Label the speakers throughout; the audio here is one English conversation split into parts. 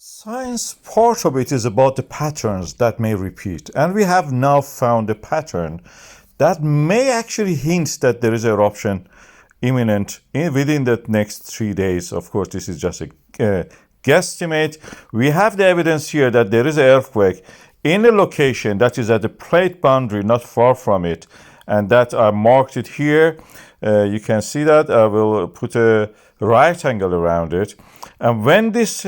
Speaker 1: Science, part of it is about the patterns that may repeat, and we have now found a pattern that may actually hint that there is eruption imminent within the next 3 days. Of course, this is just a guesstimate. We have the evidence here that there is an earthquake in a location that is at the plate boundary, not far from it, and that I marked it here. You can see that. I will put a right angle around it. And when this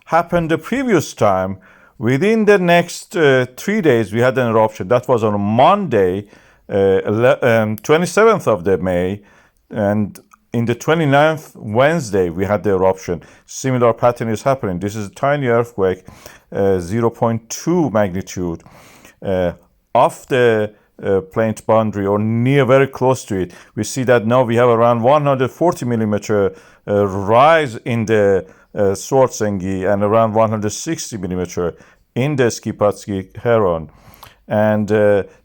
Speaker 1: happened the previous time, within the next 3 days, we had an eruption. That was on Monday, 27th of the May, and in the 29th, Wednesday, we had the eruption. Similar pattern is happening. This is a tiny earthquake, 0.2 magnitude, off the plate boundary or near, very close to it. We see that now we have around 140 millimeter rise in the Svartsengi and around 160 millimeter in the Skipatsky Heron. And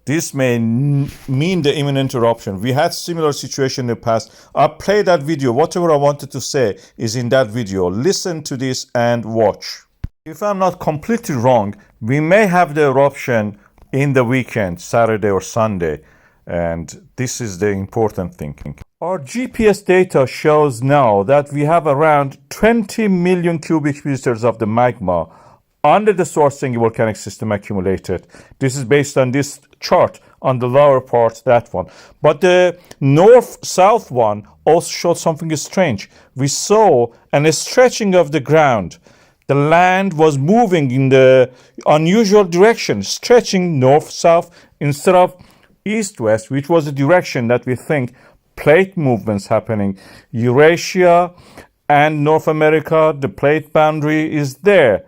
Speaker 1: this may mean the imminent eruption. We had similar situation in the past. I'll play that video. Whatever I wanted to say is in that video. Listen to this and watch. If I'm not completely wrong, we may have the eruption in the weekend, Saturday or Sunday. And this is the important thing. Our GPS data shows now that we have around 20 million cubic meters of the magma under the Svartsengi volcanic system accumulated. This is based on this chart on the lower part, that one. But the north-south one also showed something strange. We saw a stretching of the ground. The land was moving in the unusual direction, stretching north-south instead of east-west, which was the direction that we think plate movements happening. Eurasia and North America, the plate boundary is there.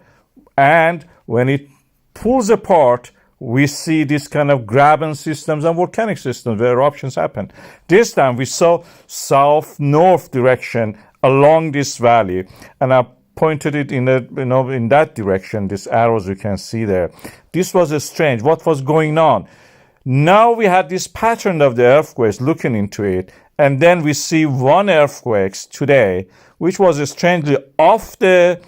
Speaker 1: And when it pulls apart, we see this kind of graben systems and volcanic systems where eruptions happen. This time we saw south-north direction along this valley, and I pointed it in that direction, these arrows you can see there. This was strange. What was going on? Now we had this pattern of the earthquakes looking into it, and then we see one earthquake today, which was strangely off the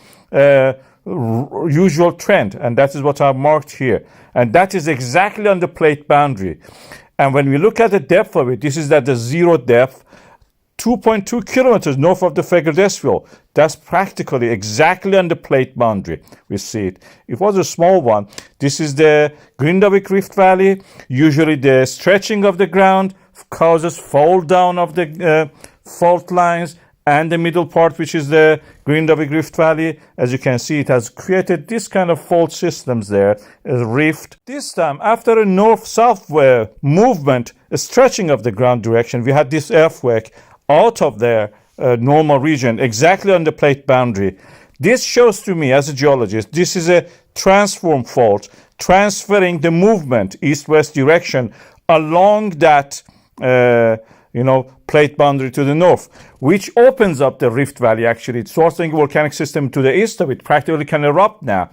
Speaker 1: usual trend, and that is what I've marked here. And that is exactly on the plate boundary. And when we look at the depth of it, this is at the zero depth, 2.2 kilometers north of the Fagerdesville. That's practically exactly on the plate boundary. We see it. It was a small one. This is the Grindavik Rift Valley. Usually the stretching of the ground causes fall down of the fault lines, and the middle part, which is the Grindavik Rift Valley. As you can see, it has created this kind of fault systems there, a rift. This time, after a north-south movement, a stretching of the ground direction, we had this earthquake out of their normal region, exactly on the plate boundary. This shows to me, as a geologist, this is a transform fault, transferring the movement east-west direction along that plate boundary to the north, which opens up the Rift Valley, actually. The Svartsengi volcanic system to the east of it practically can erupt now.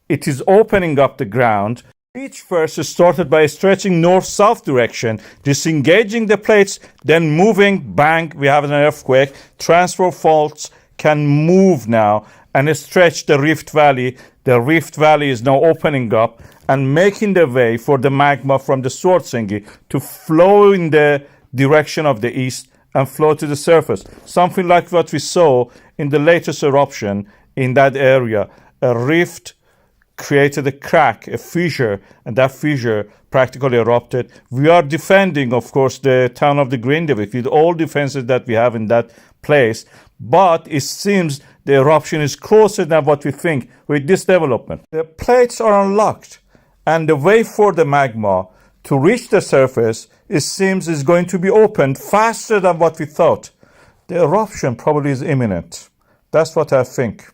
Speaker 1: It is opening up the ground. Each first is started by stretching north-south direction, disengaging the plates, then moving, bang, we have an earthquake. Transfer faults can move now and stretch the Rift Valley. The Rift Valley is now opening up and making the way for the magma from the Svartsengi to flow in the direction of the east and flow to the surface. Something like what we saw in the latest eruption in that area. A rift created a crack, a fissure, and that fissure practically erupted. We are defending, of course, the town of the Grindavik with all defenses that we have in that place, but it seems the eruption is closer than what we think with this development. The plates are unlocked, and the way for the magma to reach the surface, it seems, is going to be opened faster than what we thought. The eruption probably is imminent. That's what I think.